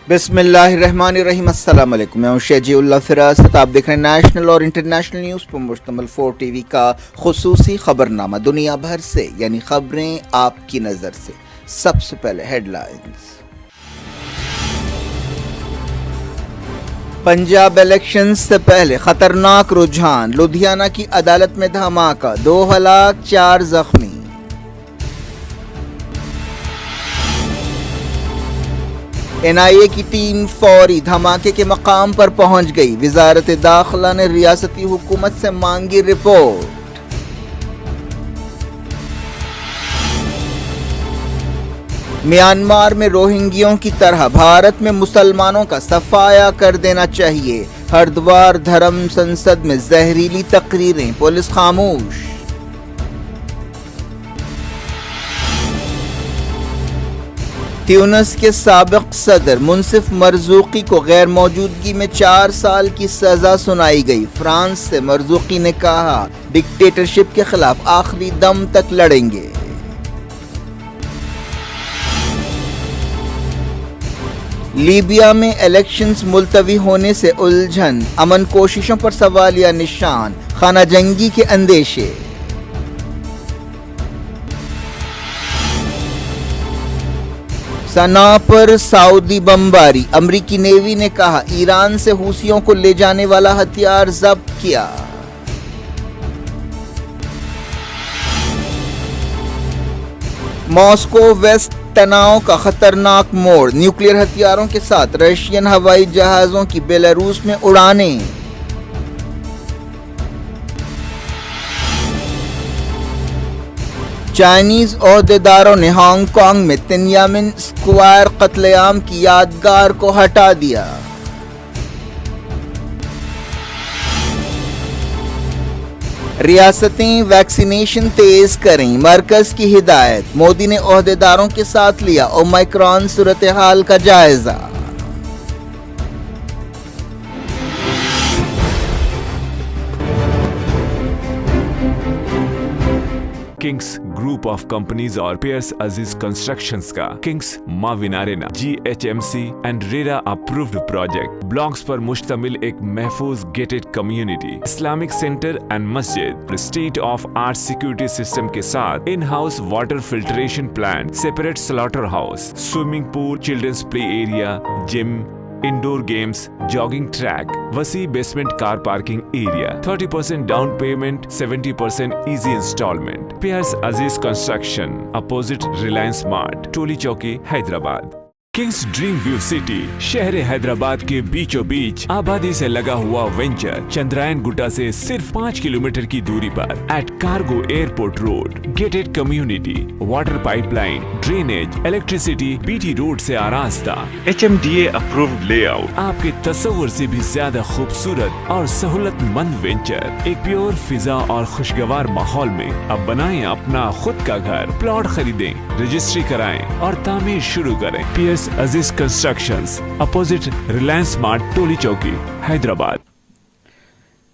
بسم اللہ الرحمن الرحیم۔ السلام علیکم، میں ہوں شجیع اللہ فراست۔ آپ دیکھ رہے ہیں نیشنل اور انٹرنیشنل نیوز پر مشتمل 4 ٹی وی کا خصوصی خبرنامہ دنیا بھر سے، یعنی خبریں آپ کی نظر سے۔ سب سے پہلے ہیڈ لائنز۔ پنجاب الیکشن سے پہلے خطرناک رجحان، لدھیانہ کی عدالت میں دھماکہ، 2 ہلاک 4 زخمی۔ این آئی اے کی ٹیم فوری دھماکے کے مقام پر پہنچ گئی، وزارت داخلہ نے ریاستی حکومت سے مانگی رپورٹ۔ میانمار میں روہنگیوں کی طرح بھارت میں مسلمانوں کا صفایا کر دینا چاہیے، ہردوار دھرم سنسد میں زہریلی تقریریں، پولیس خاموش۔ تیونس کے سابق صدر منصف مرزوقی کو غیر موجودگی میں 4 سال کی سزا سنائی گئی۔ فرانس سے مرزوقی نے کہا ڈکٹیٹرشپ کے خلاف آخری دم تک لڑیں گے۔ لیبیا میں الیکشنز ملتوی ہونے سے الجھن، امن کوششوں پر سوالیہ نشان، خانہ جنگی کے اندیشے۔ صنعاء پر سعودی بمباری، امریکی نیوی نے کہا ایران سے حوثیوں کو لے جانے والا ہتھیار ضبط کیا۔ ماسکو ویسٹ تناؤ کا خطرناک موڑ، نیوکلیئر ہتھیاروں کے ساتھ رشین ہوائی جہازوں کی بیلاروس میں اڑانیں۔ چائنیز عہدیداروں نے ہانگ کانگ میں تنیامن اسکوائر قتل عام کی یادگار کو ہٹا دیا۔ ریاستیں ویکسینیشن تیز کریں، مرکز کی ہدایت۔ مودی نے عہدیداروں کے ساتھ لیا اومیکرون صورتحال کا جائزہ۔ کنگس گروپ آف کمپنیز اور پیئرس عزیز کنسٹرکشنز کا کنگس معاون arena GHMC and RERA approved project blocks پر مشتمل ایک محفوظ gated community, Islamic centre and مسجد، state of art security system کے ساتھ in house water filtration plant, separate slaughter house, swimming pool, childrens play area, gym, indoor games, jogging track, وسیع basement car parking area, 30% down payment, 70% easy instalment. پیئرس عزیز construction, opposite Reliance Mart, Toli Chowki, Hyderabad. Kings Dream View City, شہر حیدرآباد کے بیچوں بیچ آبادی سے لگا ہوا venture, Chandrayan گٹا سے صرف 5 کلومیٹر کی دوری پر، at cargo airport road, gated community, water pipe line, drainage, electricity, BT road سے آراستہ، HMDA اپرووڈ لے آؤٹ، آپ کے تصور سے بھی زیادہ خوبصورت اور سہولت مند وینچر، ایک پیور فضا اور خوشگوار ماحول میں۔ اب بنائیں اپنا خود کا گھر، پلاٹ خریدیں، رجسٹری کرائیں اور تعمیر شروع کریں۔ Periods Aziz constructions, opposite Reliance Mart, Toli Chowki, Hyderabad.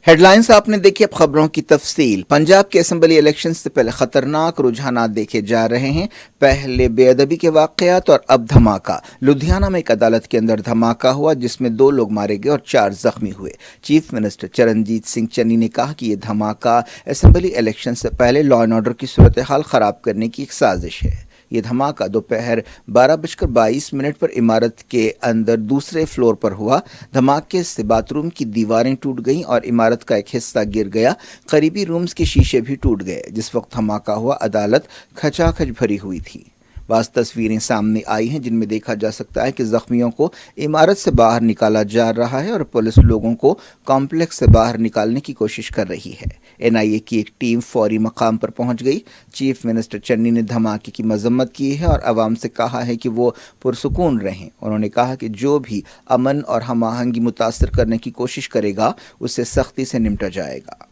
Head lines آپ نے دیکھی، اب خبروں کی تفصیل۔ پنجاب کے اسمبلی الیکشن سے پہلے خطرناک رجحانات دیکھے جا رہے ہیں۔ پہلے بے ادبی کے واقعات اور اب دھماکہ۔ لدھیانہ میں ایک عدالت کے اندر دھماکہ ہوا جس میں 2 لوگ مارے گئے اور 4 زخمی ہوئے۔ چیف منسٹر چرنجیت سنگھ چنی نے کہا کہ یہ دھماکہ اسمبلی الیکشن سے پہلے لا اینڈ آرڈر کی صورتحال خراب کرنے کی ایک سازش ہے۔ یہ دھماکہ دوپہر 12:22 پر عمارت کے اندر دوسرے فلور پر ہوا۔ دھماکے سے باتھ روم کی دیواریں ٹوٹ گئیں اور عمارت کا ایک حصہ گر گیا۔ قریبی رومز کے شیشے بھی ٹوٹ گئے۔ جس وقت دھماکہ ہوا عدالت کھچا کھچ بھری ہوئی تھی۔ بعض تصویریں سامنے آئی ہیں جن میں دیکھا جا سکتا ہے کہ زخمیوں کو عمارت سے باہر نکالا جا رہا ہے اور پولیس لوگوں کو کمپلیکس سے باہر نکالنے کی کوشش کر رہی ہے۔ NIA کی ایک ٹیم فوری مقام پر پہنچ گئی۔ چیف منسٹر چنی نے دھماکے کی مذمت کی ہے اور عوام سے کہا ہے کہ وہ پرسکون رہیں۔ انہوں نے کہا کہ جو بھی امن اور ہم آہنگی متاثر کرنے کی کوشش کرے گا اس سے سختی سے نمٹا جائے گا۔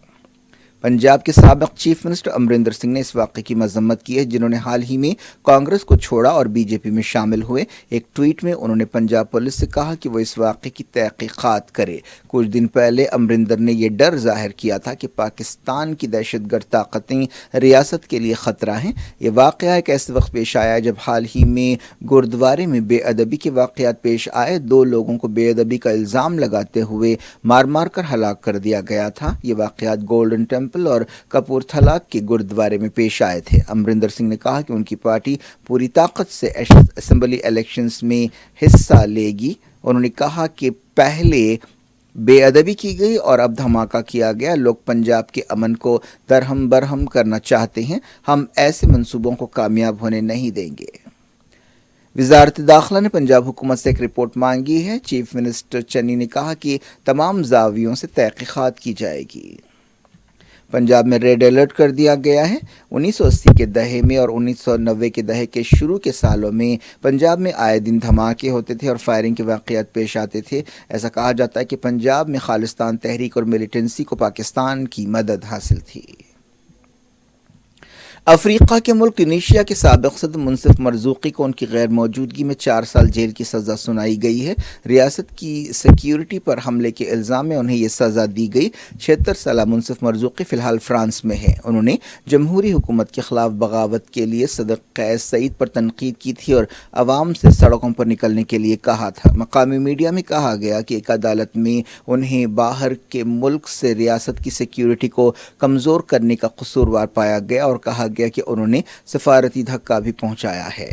पंजाब के साबिक चीफ मिनिस्टर अमरिंदर सिंह ने इस वाक़े की मजम्मत की है, जिन्होंने हाल ही में कांग्रेस को छोड़ा और बीजेपी में शामिल हुए। एक ट्वीट में उन्होंने पंजाब पुलिस से कहा कि वो इस वाक़े की तहकीकात करे। कुछ दिन पहले अमरिंदर ने यह डर जाहिर किया था कि पाकिस्तान की दहशतगर्द ताकतें रियासत के लिए ख़तरा हैं। ये वाक़या एक ऐसे वक्त पेश आया जब हाल ही में गुरुद्वारे में बेअदबी के वाक़यात पेश आए। 2 लोगों को बेअदबी का इल्ज़ाम लगाते हुए मार मार कर हलाक कर दिया गया था। ये वाक़यात गोल्डन टेम्पल और कपूरथला के गुरुद्वारे में पेश आए थे। अमरिंदर सिंह ने कहा कि उनकी पार्टी पूरी ताकत से असेंबली इलेक्शंस में हिस्सा लेगी। उन्होंने कहा कि पहले बेअदबी की गई और अब धमाका किया गया। लोग पंजाब के अमन को दरहम बरहम करना चाहते हैं। हम ऐसे मंसूबों को कामयाब होने नहीं देंगे। वज़ारत दाखिला ने पंजाब हुकूमत से एक रिपोर्ट मांगी है। चीफ मिनिस्टर चन्नी ने कहा कि तमाम ज़ावियों से तहक़ीक़ात की जाएगी। पंजाब में रेड अलर्ट कर दिया गया है। 1980 के दहे में और 1990 के दहे के शुरू के सालों में पंजाब में आए दिन धमाके होते थे और फायरिंग के वाक़यात पेश आते थे। ऐसा कहा जाता है कि पंजाब में खालिस्तान तहरीक और मिलिटेंसी को पाकिस्तान की मदद हासिल थी। अफ्रीका के मुल्क ट्यूनीशिया के साबिक़ सदर मुनसिफ मरज़ूकी को उनकी गैर मौजूदगी में 4 साल जेल की सज़ा सुनाई गई है। रियासत की सिक्योरिटी पर हमले के इल्ज़ाम में उन्हें यह सज़ा दी गई। 76 साला मुनसिफ मरज़ूकी फ़िलहाल फ्रांस में है। उन्होंने जमहूरी हुकूमत के ख़िलाफ़ बगावत के लिए सदर कैस सईद पर तनकीद की थी और आवाम से सड़कों पर निकलने के लिए कहा था। मकामी मीडिया में कहा गया कि एक अदालत में उन्हें बाहर के मुल्क से रियासत की सिक्योरिटी को कमज़ोर करने का कसूरवार पाया गया और कहा गया कि उन्होंने सफारती धक्का भी पहुंचाया है।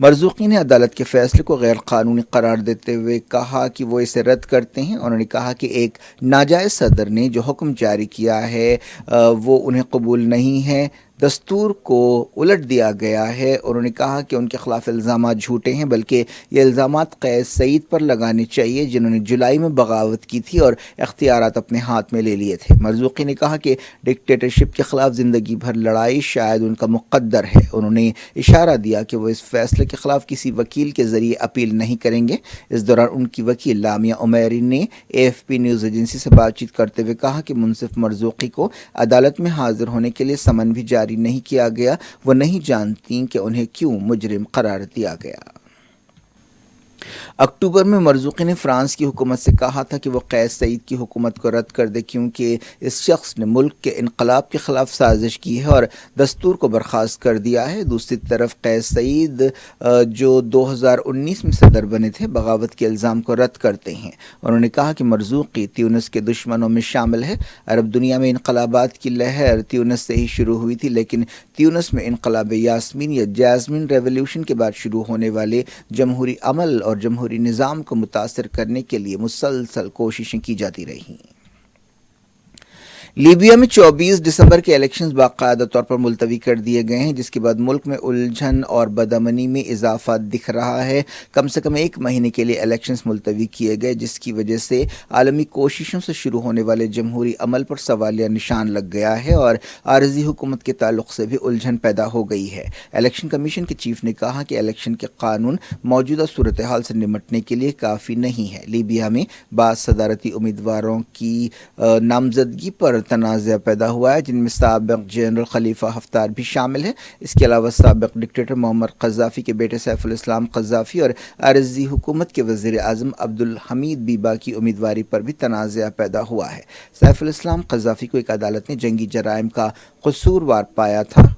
मरज़ूकी ने अदालत के फैसले को गैर कानूनी करार देते हुए कहा कि वो इसे रद्द करते हैं। उन्होंने कहा कि एक नाजायज़ सदर ने जो हुक्म जारी किया है वो उन्हें कबूल नहीं है। दस्तूर को उलट दिया गया है। उन्होंने कहा कि उनके खिलाफ इल्ज़ामात झूठे हैं, बल्कि ये इल्ज़ामात कैस सईद पर लगाने चाहिए, जिन्होंने जुलाई में बगावत की थी और इख्तियारात अपने हाथ में ले लिए थे। मरज़ूकी ने कहा कि डिक्टेटरशिप के ख़िलाफ़ ज़िंदगी भर लड़ाई शायद उनका मुक़द्दर है। उन्होंने इशारा दिया कि वो इस फैसले के ख़िलाफ़ किसी वकील के ज़रिए अपील नहीं करेंगे। इस दौरान उनकी वकील लामिया उमैरी ने AFP न्यूज़ एजेंसी से बातचीत करते हुए कहा कि मुनसिफ मरज़ूकी को अदालत में हाजिर होने के लिए समन भी जारी नहीं किया गया। वो नहीं जानती कि उन्हें क्यों मुजरिम करार दिया गया। अक्टूबर में मरज़ूकी ने फ्रांस की हुकूमत से कहा था कि वो कैस सईद की हुकूमत को रद्द कर दे, क्योंकि इस शख्स ने मुल्क के इनकलाब के ख़िलाफ़ साजिश की है और दस्तूर को बर्खास्त कर दिया है। दूसरी तरफ कैस सईद जो 2019 में सदर बने थे, बगावत के इल्ज़ाम को रद्द करते हैं। उन्होंने कहा कि मरज़ूकी त्यूनिस के दुश्मनों में शामिल है। अरब दुनिया में इनकलाबात की लहर त्यूनिस से ही शुरू हुई थी, लेकिन त्यूनिस में इनकलाब यास्मीन या जैस्मिन रेवोल्यूशन के बाद शुरू होने वाले जमहूरी अमल और जमहूरी निज़ाम को मुतासिर करने के लिए मुसलसल कोशिशें की जाती रहीं। लीबिया में 24 दिसंबर के इलेक्शंस बाकायदा तौर पर मुलतवी कर दिए गए हैं, जिसके बाद मुल्क में उलझन और बदअमनी में इजाफा दिख रहा है। कम से कम 1 महीने के लिए इलेक्शंस मुलतवी किए गए, जिसकी वजह से आलमी कोशिशों से शुरू होने वाले जमहूरी अमल पर सवालिया निशान लग गया है और आरजी हुकूमत के ताल्लुक से भी उलझन पैदा हो गई है। इलेक्शन कमीशन के चीफ ने कहा कि इलेक्शन के कानून मौजूदा सूरत हाल से निमटने के लिए काफ़ी नहीं है। लीबिया में बाद सदारती उम्मीदवारों की नामजदगी पर तनाज़ा पैदा हुआ है, जिनमें साबिक़ जनरल खलीफा हफ्तार भी शामिल है। इसके अलावा साबिक़ डिक्टेटर मोहम्मद क़ज़्ज़ाफ़ी के बेटे सैफ़ुल इस्लाम क़ज़्ज़ाफ़ी और आरज़ी हुकूमत के वज़ीर आज़म अब्दुल हमीद बीबा की उम्मीदवारी पर भी तनाज़ा पैदा हुआ है। सैफ़ुल इस्लाम क़ज़्ज़ाफ़ी को एक अदालत ने जंगी जराइम का कसूरवार पाया था।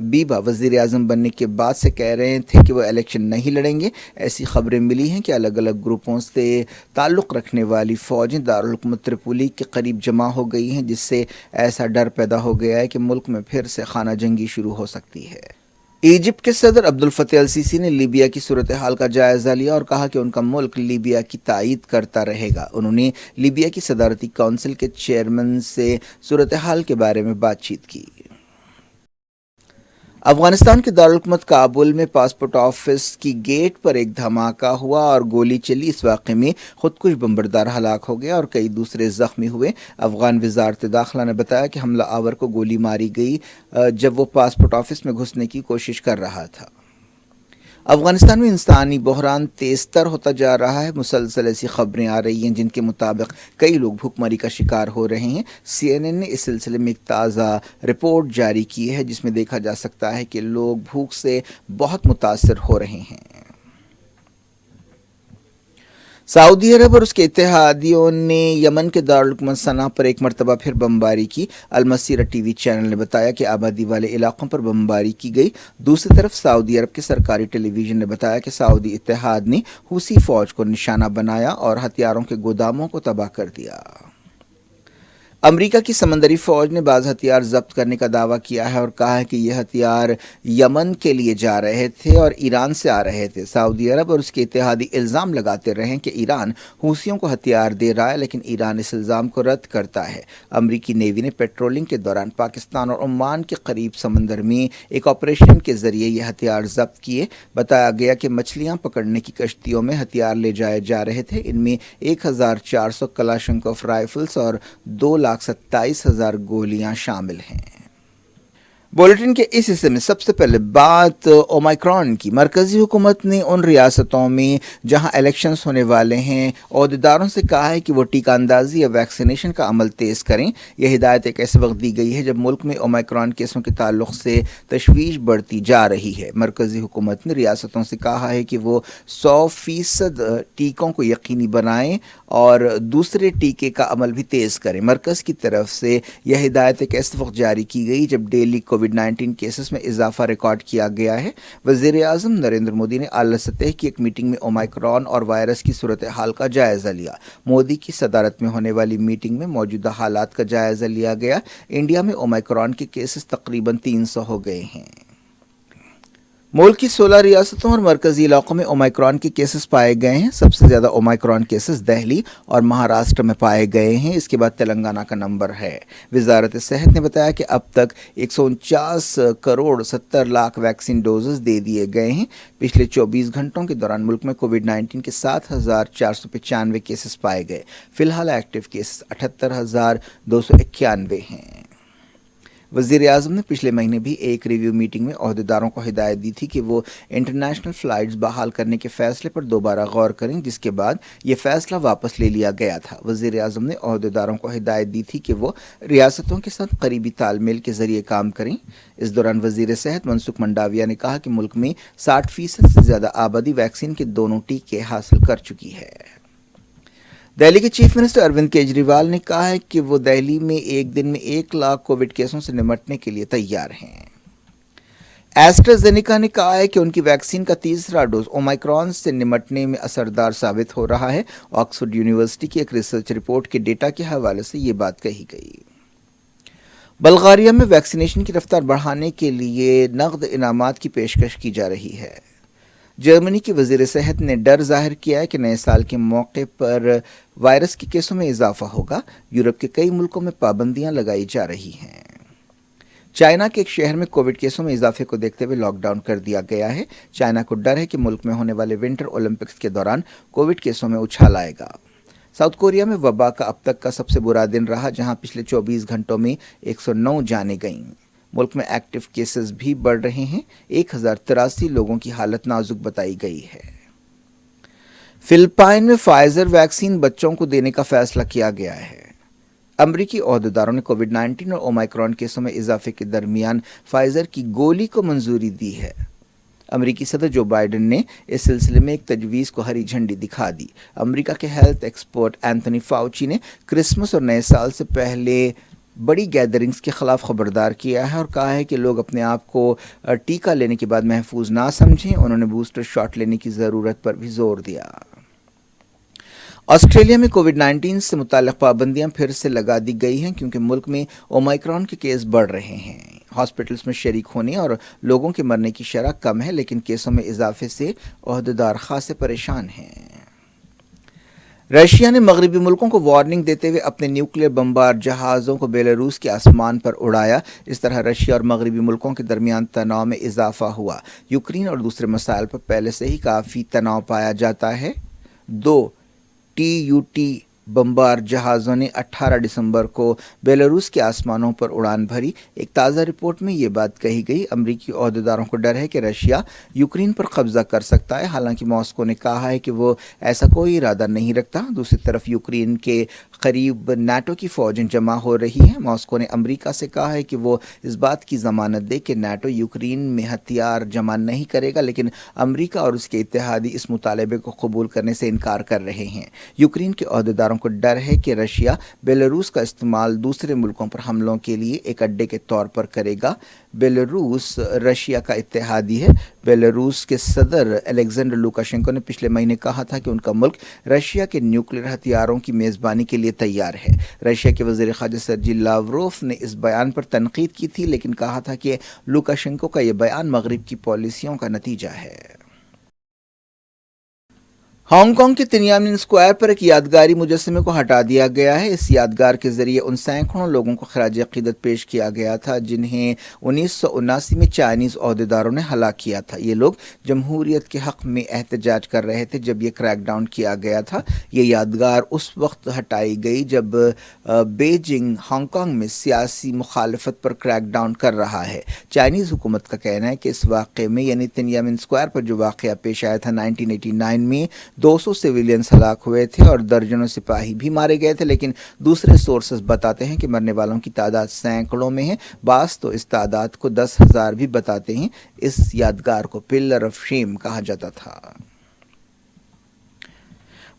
बीबा वज़ीर आज़म बनने के बाद से कह रहे थे कि वो इलेक्शन नहीं लड़ेंगे। ऐसी खबरें मिली हैं कि अलग अलग ग्रुपों से ताल्लुक़ रखने वाली फ़ौजें दारुल हुकूमत त्रिपोली के करीब जमा हो गई हैं, जिससे ऐसा डर पैदा हो गया है कि मुल्क में फिर से खाना जंगी शुरू हो सकती है। इजिप्ट के सदर अब्दुल फ़त्ताह अल सीसी ने लीबिया की सूरत हाल का जायज़ा लिया और कहा कि उनका मुल्क लीबिया की तायीद करता रहेगा। उन्होंने लीबिया की सदारती काउंसिल के चेयरमैन से सूरत हाल के बारे में बातचीत की। अफगानिस्तान के दारुल हुकूमत काबुल में पासपोर्ट ऑफिस की गेट पर एक धमाका हुआ और गोली चली। इस वाक़े में खुदकुश बम्बरदार हलाक हो गया और कई दूसरे ज़ख्मी हुए। अफगान वज़ारत दाखिला ने बताया कि हमला आवर को गोली मारी गई जब वो पासपोर्ट ऑफिस में घुसने की कोशिश कर रहा था। افغانستان میں انسانی بحران تیز تر ہوتا جا رہا ہے. مسلسل ایسی خبریں آ رہی ہیں جن کے مطابق کئی لوگ بھوک مری کا شکار ہو رہے ہیں. CNN نے اس سلسلے میں ایک تازہ رپورٹ جاری کی ہے جس میں دیکھا جا سکتا ہے کہ لوگ بھوک سے بہت متاثر ہو رہے ہیں. سعودی عرب اور اس کے اتحادیوں نے یمن کے دارالحکومت صنعا پر ایک مرتبہ پھر بمباری کی. المسیرہ ٹی وی چینل نے بتایا کہ آبادی والے علاقوں پر بمباری کی گئی. دوسری طرف سعودی عرب کے سرکاری ٹیلی ویژن نے بتایا کہ سعودی اتحاد نے حوثی فوج کو نشانہ بنایا اور ہتھیاروں کے گوداموں کو تباہ کر دیا. امریکہ کی سمندری فوج نے بعض ہتھیار ضبط کرنے کا دعویٰ کیا ہے اور کہا ہے کہ یہ ہتھیار یمن کے لیے جا رہے تھے اور ایران سے آ رہے تھے. سعودی عرب اور اس کے اتحادی الزام لگاتے رہے کہ ایران حوثیوں کو ہتھیار دے رہا ہے، لیکن ایران اس الزام کو رد کرتا ہے. امریکی نیوی نے پیٹرولنگ کے دوران پاکستان اور عمان کے قریب سمندر میں ایک آپریشن کے ذریعے یہ ہتھیار ضبط کیے. بتایا گیا کہ مچھلیاں پکڑنے کی کشتیوں میں ہتھیار لے جائے جا رہے تھے. ان میں 1400 کلاشنکوف رائفلز اور 2,27,000 گولیاں شامل ہیں. بولٹن کے اس حصے میں سب سے پہلے بات اومائکرون کی. مرکزی حکومت نے ان ریاستوں میں جہاں الیکشنز ہونے والے ہیں عہدیداروں سے کہا ہے کہ وہ ٹیکہ اندازی یا ویکسینیشن کا عمل تیز کریں. یہ ہدایت ایک ایسے وقت دی گئی ہے جب ملک میں اومائکرون کیسوں کے تعلق سے تشویش بڑھتی جا رہی ہے. مرکزی حکومت نے ریاستوں سے کہا ہے کہ وہ 100% ٹیکوں کو یقینی بنائیں اور دوسرے ٹیکے کا عمل بھی تیز کریں. مرکز کی طرف سے یہ ہدایت ایک ایسے وقت جاری کی گئی جب ڈیلی کووڈ-19 کیسز میں اضافہ ریکارڈ کیا گیا ہے. وزیر اعظم نریندر مودی نے اعلیٰ سطح کی ایک میٹنگ میں اومائکرون اور وائرس کی صورتحال کا جائزہ لیا. مودی کی صدارت میں ہونے والی میٹنگ میں موجودہ حالات کا جائزہ لیا گیا. انڈیا میں اومائکرون کے کیسز تقریباً 300 ہو گئے ہیں. ملک کی 16 ریاستوں اور مرکزی علاقوں میں اومائکرون کے کیسز پائے گئے ہیں. سب سے زیادہ اومائکرون کیسز دہلی اور مہاراشٹر میں پائے گئے ہیں. اس کے بعد تلنگانہ کا نمبر ہے. وزارت صحت نے بتایا کہ اب تک 149 کروڑ 70 لاکھ ویکسین ڈوزز دے دیے گئے ہیں. پچھلے 24 گھنٹوں کے دوران ملک میں کووڈ-19 کے 7,495 کیسز پائے گئے. فی الحال ایکٹیو کیسز 78,291 ہیں. وزیر اعظم نے پچھلے مہینے بھی ایک ریویو میٹنگ میں عہدیداروں کو ہدایت دی تھی کہ وہ انٹرنیشنل فلائٹس بحال کرنے کے فیصلے پر دوبارہ غور کریں، جس کے بعد یہ فیصلہ واپس لے لیا گیا تھا. وزیر اعظم نے عہدیداروں کو ہدایت دی تھی کہ وہ ریاستوں کے ساتھ قریبی تال میل کے ذریعے کام کریں. اس دوران وزیر صحت منسکھ منڈاویہ نے کہا کہ ملک میں 60% سے زیادہ آبادی ویکسین کے دونوں ٹیکے حاصل کر چکی ہے. دہلی کے چیف منسٹر اروند کیجریوال نے کہا ہے کہ وہ دہلی میں ایک دن میں 1 لاکھ کووڈ کیسوں سے نمٹنے کے لیے تیار ہیں. ایسٹرازینیکا نے کہا ہے کہ ان کی ویکسین کا تیسرا ڈوز اومائکرون سے نمٹنے میں اثردار ثابت ہو رہا ہے. آکسفورڈ یونیورسٹی کی ایک ریسرچ رپورٹ کے ڈیٹا کے حوالے سے یہ بات کہی گئی. بلغاریہ میں ویکسینیشن کی رفتار بڑھانے کے لیے نقد انعامات کی پیشکش کی جا رہی ہے. جرمنی کی وزیر صحت نے ڈر ظاہر کیا ہے کہ نئے سال کے موقع پر وائرس کے کیسوں میں اضافہ ہوگا. یورپ کے کئی ملکوں میں پابندیاں لگائی جا رہی ہیں. چائنا کے ایک شہر میں کووڈ کیسوں میں اضافے کو دیکھتے ہوئے لاک ڈاؤن کر دیا گیا ہے. چائنا کو ڈر ہے کہ ملک میں ہونے والے ونٹر اولمپکس کے دوران کووڈ کیسوں میں اچھال آئے گا. ساؤتھ کوریا میں وبا کا اب تک کا سب سے برا دن رہا، جہاں پچھلے 24 گھنٹوں میں 109 جانیں گئیں. ملک میں ایکٹیو کیسز بھی بڑھ رہے ہیں. 1083 لوگوں کی حالت نازک بتائی گئی ہے. فلپائن میں فائزر ویکسین بچوں کو دینے کا فیصلہ کیا گیا ہے. امریکی عہدیداروں نے کووڈ-19 اور اومائکرون کیسوں میں اضافے کے درمیان فائزر کی گولی کو منظوری دی ہے. امریکی صدر جو بائیڈن نے اس سلسلے میں ایک تجویز کو ہری جھنڈی دکھا دی. امریکہ کے ہیلتھ ایکسپرٹ اینتھونی فاؤچی نے کرسمس اور نئے سال سے پہلے بڑی گیدرنگز کے خلاف خبردار کیا ہے اور کہا ہے کہ لوگ اپنے آپ کو ٹیکہ لینے کے بعد محفوظ نہ سمجھیں. انہوں نے بوسٹر شاٹ لینے کی ضرورت پر بھی زور دیا. آسٹریلیا میں کووڈ-19 سے متعلق پابندیاں پھر سے لگا دی گئی ہیں کیونکہ ملک میں اومائکرون کے کیس بڑھ رہے ہیں. ہاسپٹلز میں شریک ہونے اور لوگوں کے مرنے کی شرح کم ہے، لیکن کیسوں میں اضافے سے عہدیدار خاصے پریشان ہیں. رشیا نے مغربی ملکوں کو وارننگ دیتے ہوئے اپنے نیوکلیئر بمبار جہازوں کو بیلاروس کے آسمان پر اڑایا. اس طرح رشیا اور مغربی ملکوں کے درمیان تناؤ میں اضافہ ہوا. یوکرین اور دوسرے مسائل پر پہلے سے ہی کافی تناؤ پایا جاتا ہے. 2 TUT बमबार जहाज़ों ने 18 दिसंबर को बेलारूस के आसमानों पर उड़ान भरी। एक ताज़ा रिपोर्ट में ये बात कही गई। अमरीकी ओहदेदारों को डर है कि रशिया यूक्रेन पर कब्जा कर सकता है, हालांकि मॉस्को ने कहा है कि वो ऐसा कोई इरादा नहीं रखता। दूसरी तरफ यूक्रेन के करीब नाटो की फ़ौजें जमा हो रही हैं। मॉस्को ने अमरीका से कहा है कि वो इस बात की ज़मानत दे कि नाटो यूक्रेन में हथियार जमा नहीं करेगा, लेकिन अमरीका और उसके इत्तेहादी इस मुतालबे को कबूल करने से इनकार कर रहे हैं। यूक्रेन के ओहदेदारों को डर है कि रशिया बेलारूस का इस्तेमाल दूसरे मुल्कों पर हमलों के लिए एक अड्डे के तौर पर करेगा। बेलारूस रशिया का इत्तेहादी है। बेलारूस के सदर अलेक्जेंडर लुकाशेंको ने पिछले महीने कहा था कि उनका मुल्क रशिया के न्यूक्लियर हथियारों की मेज़बानी के लिए तैयार है। रशिया के वज़ीर ख़ारजा सर्जी लावरोफ ने इस बयान पर तनकीद की थी, लेकिन कहा था कि लुकाशेंको का यह बयान मगरिब की पॉलिसियों का नतीजा है। हांगकांग के तिनयानमेन स्क्वायर पर एक यादगारी मुजस्समे को हटा दिया गया है। इस यादगार के जरिए उन सैकड़ों लोगों को खराज अकीदत पेश किया गया था जिन्हें 1979 में चाइनीज़ ओहदेदारों ने हलाक किया था। ये लोग जमहूरियत के हक़ में एहतजाज कर रहे थे जब ये क्रैकडाउन किया गया था। ये यादगार उस वक्त हटाई गई जब बेजिंग हांगकांग में सियासी मुखालफत पर क्रैकडाउन कर रहा है। चाइनीज़ हुकूमत का कहना है कि इस वाक़े में, यानी तिनयानमेन स्क्वायर पर जो वाक़या पेश आया था 1989 में, 200 सिविलियंस हलाक हुए थे और दर्जनों सिपाही भी मारे गए थे, लेकिन दूसरे सोर्सेस बताते हैं कि मरने वालों की तादाद सैकड़ों में है। बास तो इस तादाद को 10,000 भी बताते हैं। इस यादगार को पिलर ऑफ शेम कहा जाता था।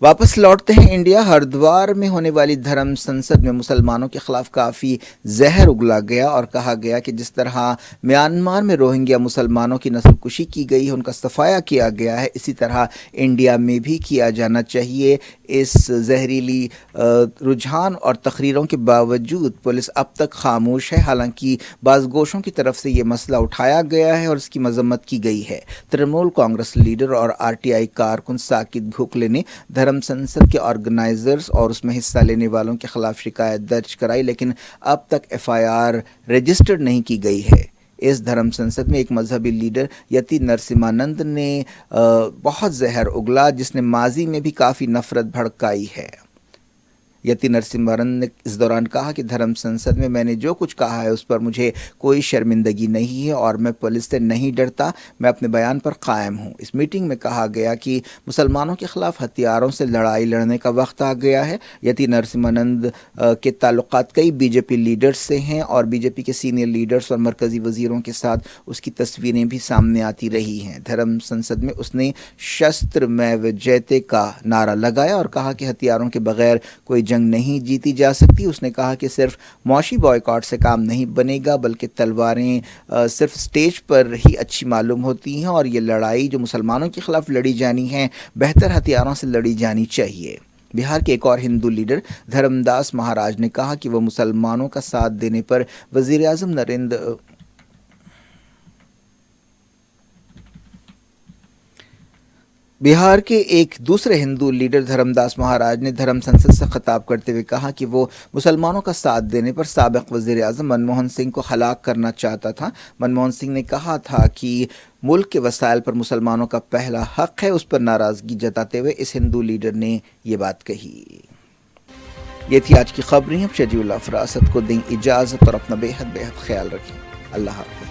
वापस लौटते हैं इंडिया। हरिद्वार में होने वाली धर्म संसद में मुसलमानों के खिलाफ काफ़ी जहर उगला गया और कहा गया कि जिस तरह म्यांमार में रोहिंग्या मुसलमानों की नस्ल कुशी की गई है, उनका सफाया किया गया है, इसी तरह इंडिया में भी किया जाना चाहिए। इस जहरीली रुझान और तकरीरों के बावजूद पुलिस अब तक खामोश है। हालांकि बाज़ गोशों की तरफ से ये मसला उठाया गया है और इसकी मजम्मत की गई है। तृणमूल कांग्रेस लीडर और RTI कारकुन साकिब भुकले ने धर्म संसद के ऑर्गेनाइजर्स और उसमें हिस्सा लेने वालों के खिलाफ शिकायत दर्ज कराई, लेकिन अब तक FIR रजिस्टर्ड नहीं की गई है। इस धर्म संसद में एक मजहबी लीडर यति नरसिम्हानंद ने बहुत जहर उगला, जिसने माजी में भी काफ़ी नफरत भड़काई है। यति नरसिम्हानंद ने इस दौरान कहा कि धर्म संसद में मैंने जो कुछ कहा है उस पर मुझे कोई शर्मिंदगी नहीं है और मैं पुलिस से नहीं डरता, मैं अपने बयान पर कायम हूँ। इस मीटिंग में कहा गया कि मुसलमानों के खिलाफ हथियारों से लड़ाई लड़ने का वक्त आ गया है। यति नरसिम्हानंद के ताल्लुकात कई BJP लीडर्स से हैं और BJP के सीनियर लीडर्स और मरकज़ी वज़ीरों के साथ उसकी तस्वीरें भी सामने आती रही हैं। धर्म संसद में उसने शस्त्रमैव जयते का नारा लगाया और कहा कि हथियारों के बगैर कोई जंग नहीं जीती जा सकती। उसने कहा कि सिर्फ मौशी बॉयकॉट से काम नहीं बनेगा, बल्कि तलवारें सिर्फ स्टेज पर ही अच्छी मालूम होती हैं और ये लड़ाई जो मुसलमानों के खिलाफ लड़ी जानी है, बेहतर हथियारों से लड़ी जानी चाहिए। बिहार के एक और हिंदू लीडर धर्मदास महाराज ने कहा कि वह मुसलमानों का साथ देने पर वज़ीर आज़म नरेंद्र बिहार के एक दूसरे हिंदू लीडर धर्मदास महाराज ने धर्म संसद से खिताब करते हुए कहा कि वो मुसलमानों का साथ देने पर साबिक़ वज़ीर आज़म मनमोहन सिंह को हलाक करना चाहता था। मनमोहन सिंह ने कहा था कि मुल्क के वसाइल पर मुसलमानों का पहला हक़ है। उस पर नाराज़गी जताते हुए इस हिंदू लीडर ने ये बात कही। ये थी आज की खबरें। अब शजीउल्लाह फरासत को दें इजाज़त और अपना बेहद ख्याल रखें। अल्लाह हाफ़िज़।